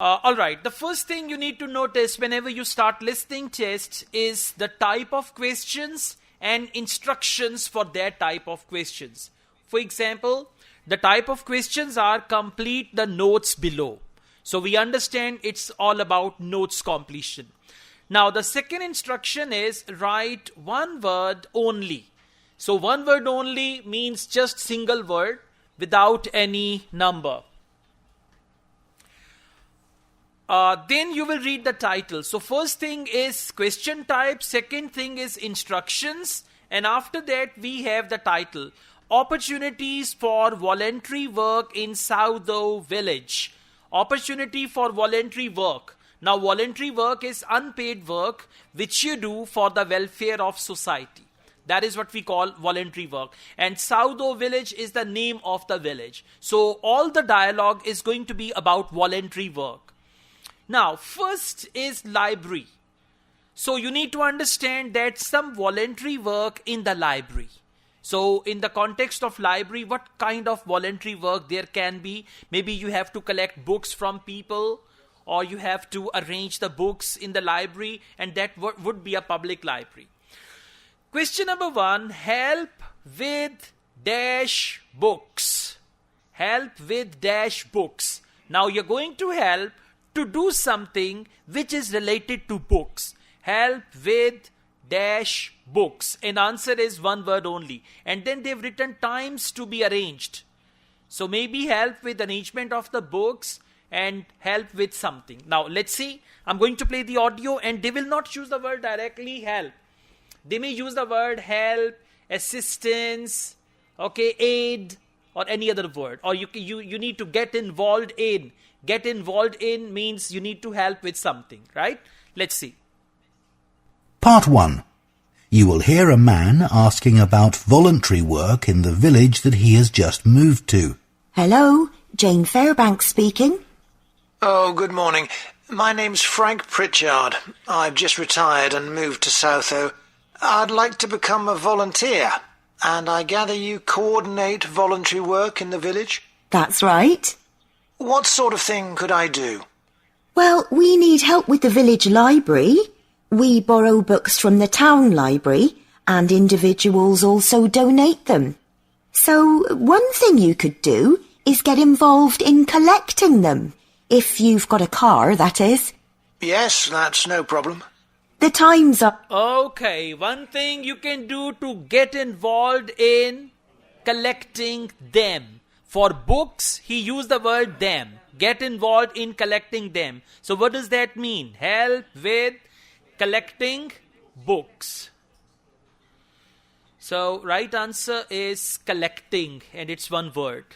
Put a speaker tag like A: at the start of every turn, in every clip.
A: Alright, the first thing you need to notice whenever you start listening tests is the type of questions and instructions for that type of questions. For example, the type of questions are complete the notes below. So we understand it's all about notes completion. Now the second instruction is write one word only. So one word only means just single word without any number. Then you will read the title. So first thing is question type, second thing is instructions, and after that we have the title. Opportunities for voluntary work in Southo village. Opportunity for voluntary work. Now voluntary work is unpaid work which you do for the welfare of society. That is what we call voluntary work. And Southo village is the name of the village. So all the dialogue is going to be about voluntary work. Now, first is library. So you need to understand that some voluntary work in the library. So in the context of library, what kind of voluntary work there can be? Maybe you have to collect books from people, or you have to arrange the books in the library, and that would be a public library. Question number 1, help with dash books. Help with dash books. Now you're going to help to do something which is related to books. Help with dash books. And answer is one word only. And then they've written times to be arranged. So maybe help with arrangement of the books and help with something. Now let's see. I'm going to play the audio and they will not use the word directly help. They may use the word help, assistance, okay, aid, or any other word. Or you need to get involved in. Get involved in means you need to help with something, right? Let's see.
B: Part 1. You will hear a man asking about voluntary work in the village that he has just moved to.
C: Hello, Jane Fairbanks speaking.
D: Oh, good morning. My name's Frank Pritchard. I've just retired and moved to Southo. I'd like to become a volunteer, and I gather you coordinate voluntary work in the village?
C: That's right.
D: What sort of thing could I do?
C: Well, we need help with the village library. We borrow books from the town library, and individuals also donate them. So one thing you could do is get involved in collecting them. If you've got a car, that is.
D: Yes, that's no problem.
C: The times are...
A: Okay, one thing you can do to get involved in collecting them. For books, he used the word them. Get involved in collecting them. So what does that mean? Help with collecting books. So right answer is collecting, and it's one word.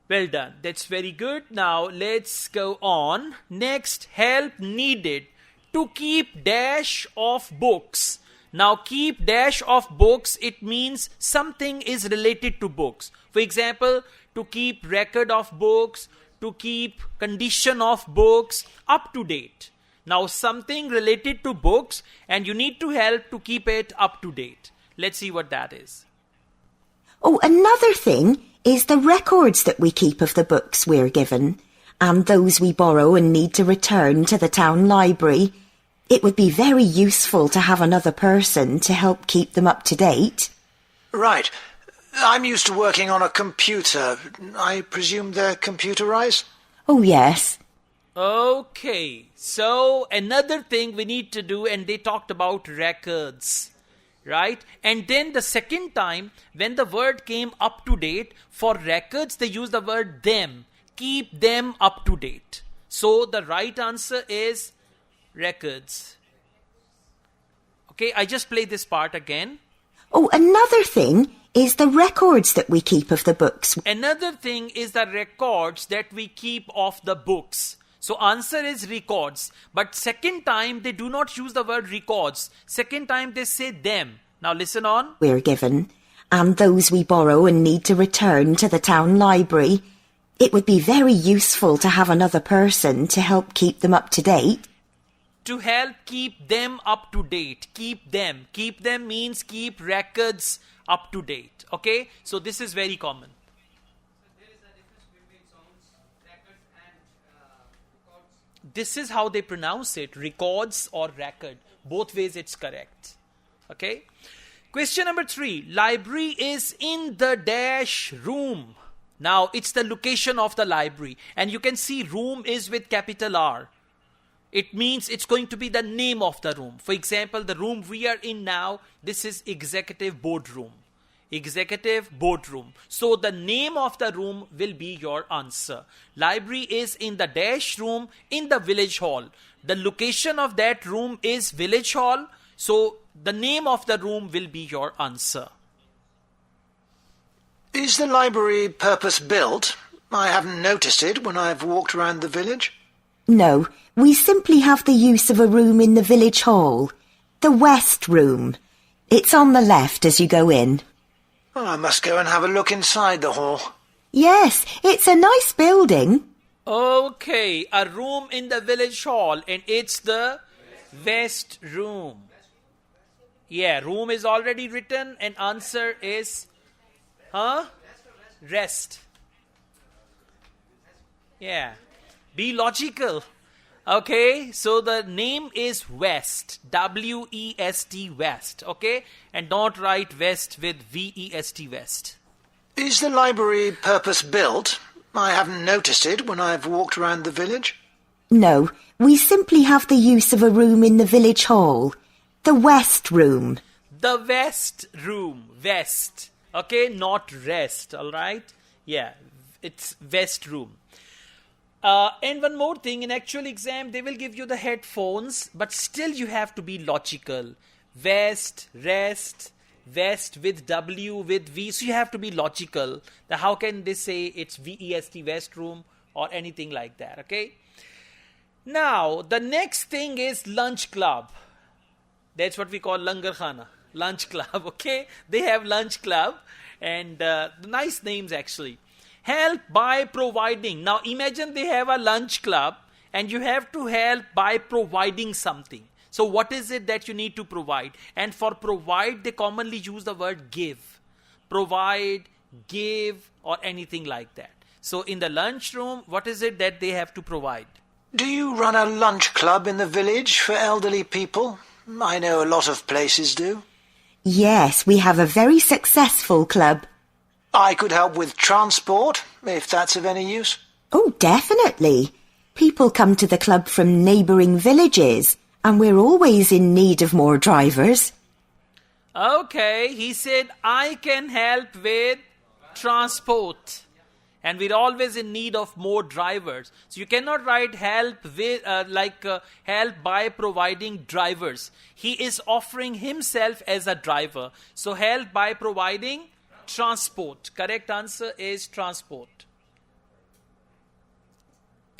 A: Well done. That's very good. Now let's go on. Next, help needed to keep dash of books. Now keep dash of books, it means something is related to books. For example, to keep record of books, to keep condition of books up to date. Now something related to books and you need to help to keep it up to date. Let's see what that is.
C: Oh, another thing is the records that we keep of the books we're given, and those we borrow and need to return to the town library. It would be very useful to have another person to help keep them up to date.
D: Right. I'm used to working on a computer. I presume they're computerized?
C: Oh, yes.
A: Okay, so another thing we need to do, and they talked about records, right? And then the second time, when the word came up to date, for records, they use the word them. Keep them up to date. So the right answer is records. Okay, I just play this part again.
C: Oh, another thing is the records that we keep of the books.
A: Another thing is the records that we keep of the books. So answer is records. But second time, they do not use the word records. Second time, they say them. Now listen on.
C: We're given, and those we borrow and need to return to the town library. It would be very useful to have another person to help keep them up to date.
A: To help keep them up to date. Keep them. Keep them means keep records up to date. Okay? So this is very common.
E: So there is a difference between sounds, records and
A: This is how they pronounce it, records or record. Both ways it's correct. Okay. Question number 3. Library is in the dash room. Now, it's the location of the library. And you can see room is with capital R. It means it's going to be the name of the room. For example, the room we are in now, this is executive boardroom. Executive boardroom. So the name of the room will be your answer. Library is in the dash room in the village hall. The location of that room is village hall. So the name of the room will be your answer.
D: Is the library purpose-built? I haven't noticed it when I've walked around the village.
C: No, we simply have the use of a room in the village hall. The west room. It's on the left as you go in.
D: Oh, I must go and have a look inside the hall.
C: Yes, it's a nice building.
A: Okay, a room in the village hall, and it's the west room. Yeah, room is already written, and answer is, rest. Yeah, be logical. Okay, so the name is West, W-E-S-T, West, okay? And don't write West with V-E-S-T, West.
D: Is the library purpose-built? I haven't noticed it when I've walked around the village.
C: No, we simply have the use of a room in the village hall. The west room.
A: The west room, west, okay? Not rest, all right? Yeah, it's west room. And one more thing, in actual exam, they will give you the headphones, but still you have to be logical. West, rest, west with W, with V. So you have to be logical. How can they say it's V-E-S-T, west room, or anything like that, okay? Now, the next thing is lunch club. That's what we call langar khana, lunch club, okay? They have lunch club, and nice names actually. Help by providing. Now imagine they have a lunch club and you have to help by providing something. So what is it that you need to provide? And for provide, they commonly use the word give. Provide, give, or anything like that. So in the lunchroom, what is it that they have to provide?
D: Do you run a lunch club in the village for elderly people? I know a lot of places do.
C: Yes, we have a very successful club.
D: I could help with transport, if that's of any use.
C: Oh, definitely. People come to the club from neighbouring villages, and we're always in need of more drivers.
A: Okay, he said, I can help with transport. And we're always in need of more drivers. So you cannot write help with help by providing drivers. He is offering himself as a driver. So help by providing transport. Correct answer is transport.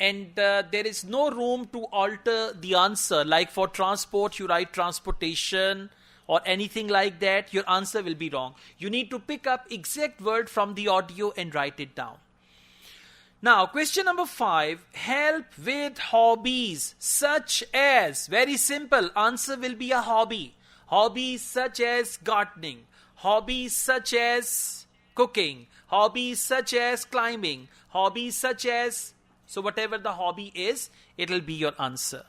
A: And there is no room to alter the answer. Like for transport, you write transportation or anything like that. Your answer will be wrong. You need to pick up exact word from the audio and write it down. Now, question number 5. Help with hobbies such as. Very simple. Answer will be a hobby. Hobbies such as gardening. Hobbies such as cooking. Hobbies such as climbing. Hobbies such as. So whatever the hobby is, it'll be your answer.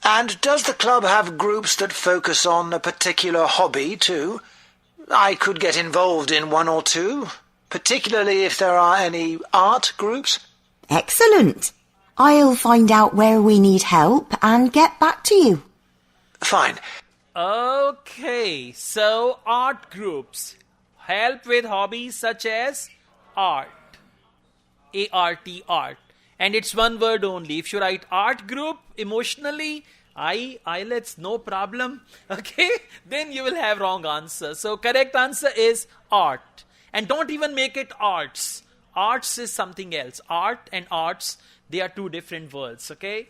D: And does the club have groups that focus on a particular hobby too? I could get involved in one or two, particularly if there are any art groups.
C: Excellent. I'll find out where we need help and get back to you.
D: Fine.
A: Okay, so art groups. Help with hobbies such as art. A-R-T, art. And it's one word only. If you write art group, emotionally, IELTS, no problem. Okay, then you will have wrong answer. So correct answer is art. And don't even make it arts. Arts is something else. Art and arts, they are two different words. Okay.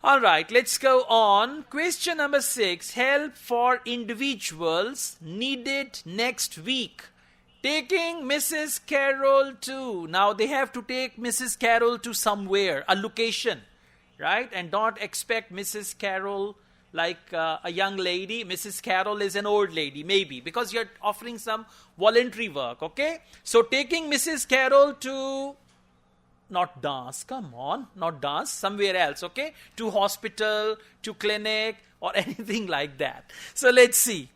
A: Alright, let's go on. Question number 6. Help for individuals needed next week. Taking Mrs. Carroll to. Now they have to take Mrs. Carroll to somewhere, a location, right? And don't expect Mrs. Carroll like a young lady. Mrs. Carroll is an old lady, maybe, because you're offering some voluntary work, okay? So taking Mrs. Carroll to not dance. Come on, not dance. Somewhere else, okay? To hospital, to clinic, or anything like that. So let's see.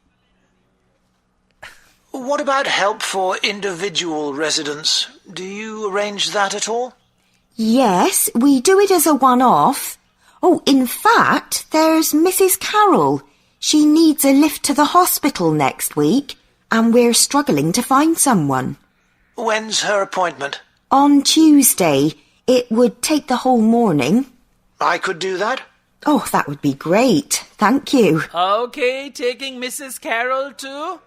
D: What about help for individual residents? Do you arrange that at all?
C: Yes, we do it as a one-off. Oh, in fact, there's Mrs. Carroll. She needs a lift to the hospital next week, and we're struggling to find someone.
D: When's her appointment?
C: On Tuesday. It would take the whole morning.
D: I could do that?
C: Oh, that would be great. Thank you.
A: Okay, taking Mrs. Carroll to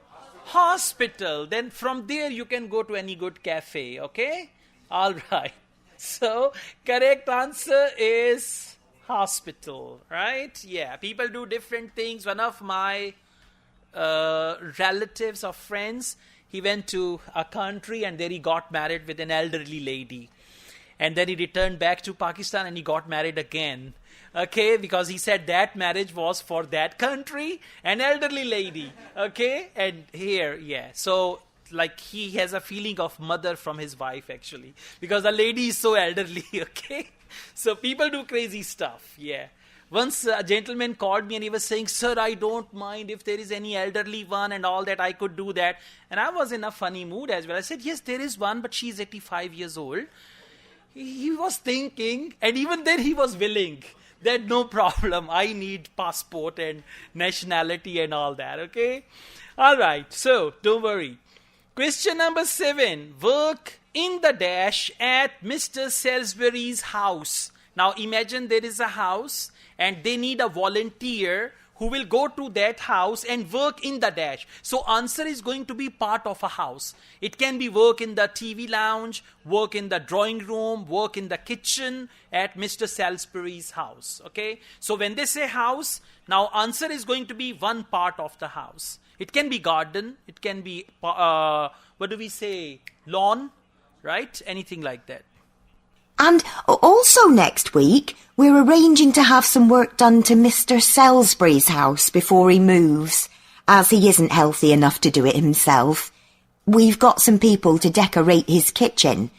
A: hospital. Then from there you can go to any good cafe, okay? All right. So, correct answer is hospital, right? Yeah, people do different things. One of my relatives or friends, he went to a country and there he got married with an elderly lady. And then he returned back to Pakistan and he got married again. Okay, because he said that marriage was for that country, an elderly lady. Okay, and here, yeah. So, like, he has a feeling of mother from his wife, actually. Because the lady is so elderly, okay? So, people do crazy stuff, yeah. Once a gentleman called me and he was saying, sir, I don't mind if there is any elderly one and all that, I could do that. And I was in a funny mood as well. I said, yes, there is one, but she's 85 years old. He was thinking, and even then he was willing. That no problem, I need passport and nationality and all that, okay? Alright, so don't worry. Question number 7. Work in the dash at Mr. Salisbury's house. Now imagine there is a house and they need a volunteer who will go to that house and work in the dash. So answer is going to be part of a house. It can be work in the TV lounge, work in the drawing room, work in the kitchen at Mr. Salisbury's house. Okay? So when they say house, now answer is going to be one part of the house. It can be garden, it can be, what do we say, lawn, right? Anything like that.
C: And also next week, we're arranging to have some work done to Mr. Salisbury's house before he moves, as he isn't healthy enough to do it himself. We've got some people to decorate his kitchen,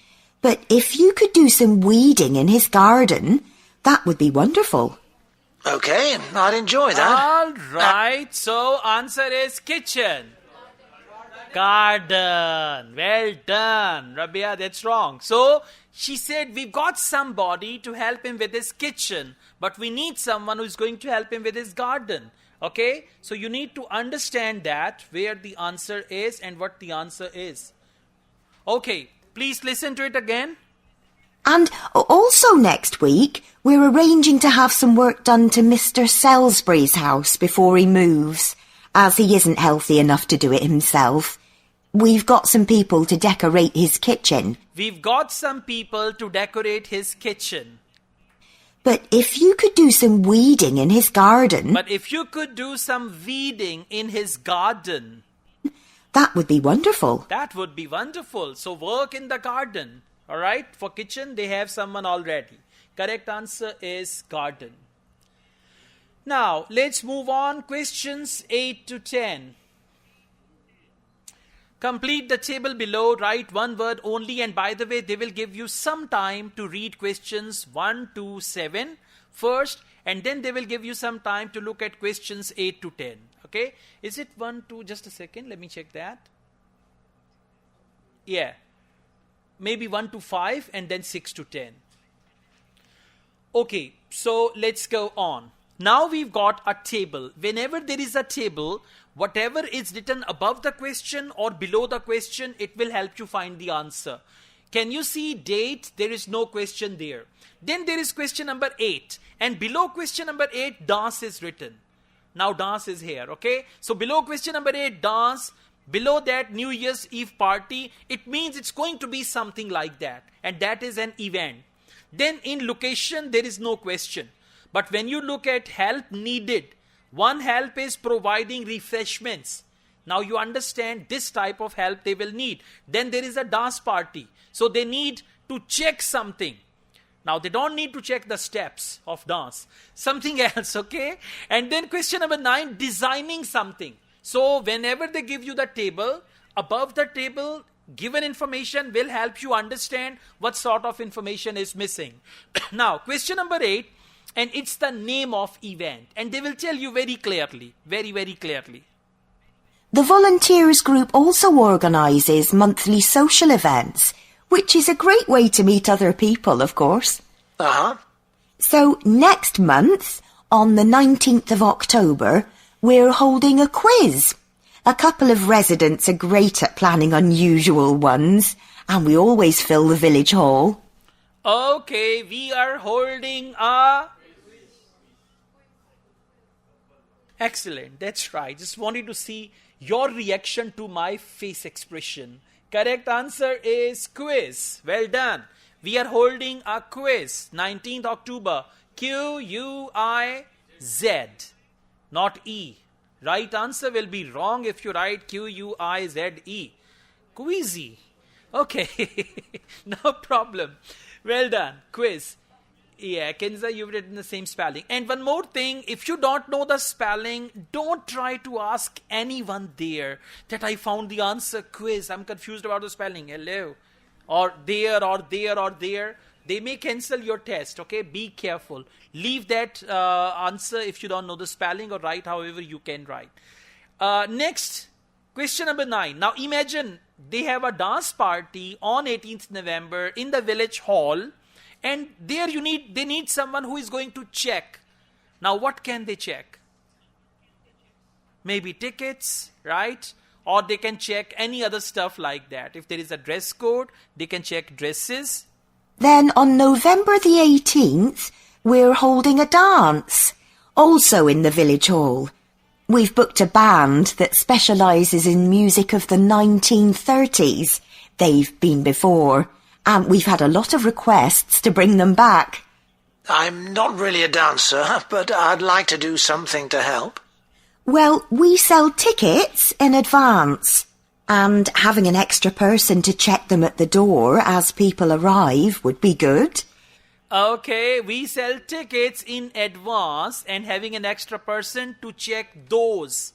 C: but if you could do some weeding in his garden, that would be wonderful.
D: Okay, I'd enjoy that.
A: All right, so answer is kitchen. Garden. Well done. Rabia, that's wrong. So, she said, we've got somebody to help him with his kitchen, but we need someone who's going to help him with his garden. Okay? So, you need to understand that, where the answer is and what the answer is. Okay, please listen to it again.
C: And also next week, we're arranging to have some work done to Mr. Salisbury's house before he moves, as he isn't healthy enough to do it himself. We've got some people to decorate his kitchen.
A: We've got some people to decorate his kitchen.
C: But if you could do some weeding in his garden...
A: But if you could do some weeding in his garden...
C: That would be wonderful.
A: That would be wonderful. So work in the garden. Alright, for kitchen they have someone already. Correct answer is garden. Now, let's move on. Questions 8 to 10. Complete the table below, write one word only, and by the way, they will give you some time to read questions 1 to 7 first, and then they will give you some time to look at questions 8 to 10. Okay? Is it 1 to, just a second, let me check that. Yeah. Maybe 1 to 5 and then 6 to 10. Okay, so let's go on. Now we've got a table. Whenever there is a table, whatever is written above the question or below the question, it will help you find the answer. Can you see date? There is no question there. Then there is question number 8. And below question number 8, dance is written. Now dance is here, okay? So below question number 8, dance. Below that, New Year's Eve party. It means it's going to be something like that. And that is an event. Then in location, there is no question. But when you look at help needed, one help is providing refreshments. Now you understand this type of help they will need. Then there is a dance party. So they need to check something. Now they don't need to check the steps of dance. Something else, okay? And then question number 9, designing something. So whenever they give you the table, above the table, given information will help you understand what sort of information is missing. Now, question number 8, and it's the name of event. And they will tell you very clearly, very, very clearly.
C: The volunteers group also organises monthly social events, which is a great way to meet other people, of course.
D: Uh-huh.
C: So next month, on the 19th of October, we're holding a quiz. A couple of residents are great at planning unusual ones, and we always fill the village hall.
A: Okay, we are holding a... Excellent, that's right. Just wanted to see your reaction to my face expression. Correct answer is quiz. Well done. We are holding a quiz. 19th October. Q-U-I-Z. Not E. Right answer will be wrong if you write Q-U-I-Z-E. Quizzy. Okay. No problem. Well done. Quiz. Yeah, Kenza, you've written the same spelling. And one more thing, if you don't know the spelling, don't try to ask anyone there that I found the answer quiz. I'm confused about the spelling. Hello. Or there, or there, or there. They may cancel your test, okay? Be careful. Leave that answer if you don't know the spelling, or write however you can write. Next, question number 9. Now imagine they have a dance party on 18th November in the village hall. And there they need someone who is going to check. Now what can they check? Maybe tickets, right? Or they can check any other stuff like that. If there is a dress code, they can check dresses.
C: Then on November the 18th, we're holding a dance, also in the village hall. We've booked a band that specialises in music of the 1930s. They've been before. And we've had a lot of requests to bring them back.
D: I'm not really a dancer, but I'd like to do something to help.
C: Well, we sell tickets in advance. And having an extra person to check them at the door as people arrive would be good.
A: Okay, we sell tickets in advance and having an extra person to check those.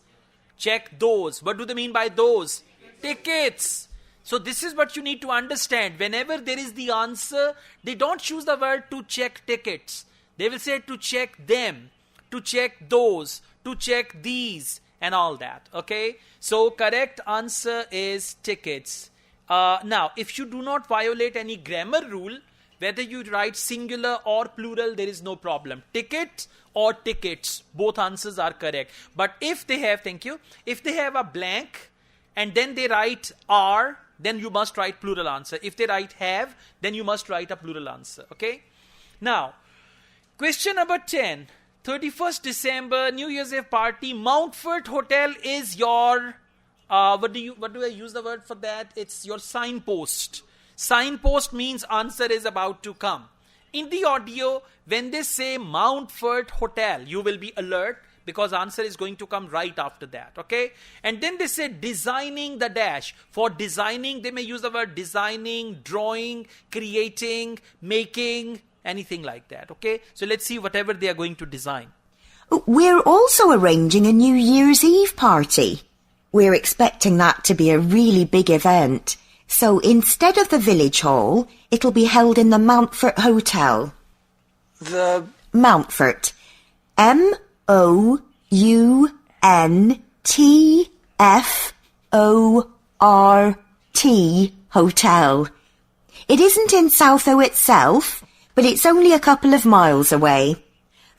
A: Check those. What do they mean by those? Tickets. So this is what you need to understand. Whenever there is the answer, they don't choose the word to check tickets. They will say to check them, to check those, to check these, and all that. Okay? So correct answer is tickets. Now, if you do not violate any grammar rule, whether you write singular or plural, there is no problem. Ticket or tickets, both answers are correct. But if they have, thank you, if they have a blank and then they write are, then you must write plural answer. If they write have, then you must write a plural answer. Okay? Now, question number 10. 31st December, New Year's Eve party. Mountfort Hotel is your, what do I use the word for that? It's your signpost. Signpost means answer is about to come. In the audio, when they say Mountfort Hotel, you will be alert, because answer is going to come right after that, okay? And then they say designing the dash. For designing, they may use the word designing, drawing, creating, making, anything like that, okay? So let's see whatever they are going to design.
C: We're also arranging a New Year's Eve party. We're expecting that to be a really big event. So instead of the village hall, it'll be held in the Mountfort Hotel.
D: The...
C: Mountfort. M-O-U-N-T-F-O-R-T Hotel. It isn't in Southo itself, but it's only a couple of miles away.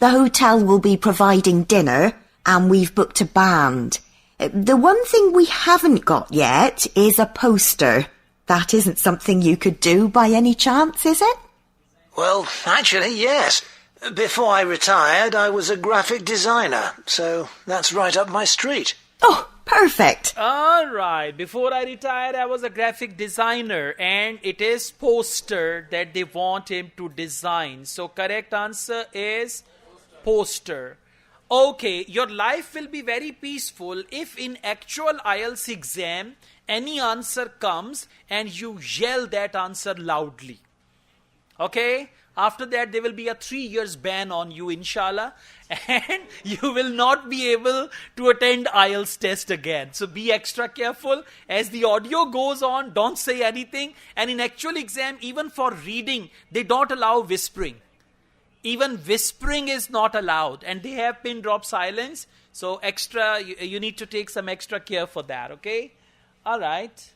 C: The hotel will be providing dinner, and we've booked a band. The one thing we haven't got yet is a poster. That isn't something you could do by any chance, is it?
D: Well, actually, yes. Before I retired, I was a graphic designer, so that's right up my street.
C: Oh, perfect.
A: All right. Before I retired, I was a graphic designer, and it is poster that they want him to design. So correct answer is poster. Okay, your life will be very peaceful if in actual IELTS exam, any answer comes and you yell that answer loudly. Okay? After that, there will be a 3 years ban on you, inshallah. And you will not be able to attend IELTS test again. So be extra careful. As the audio goes on, don't say anything. And in actual exam, even for reading, they don't allow whispering. Even whispering is not allowed. And they have pin drop silence. So you need to take some extra care for that, okay? All right.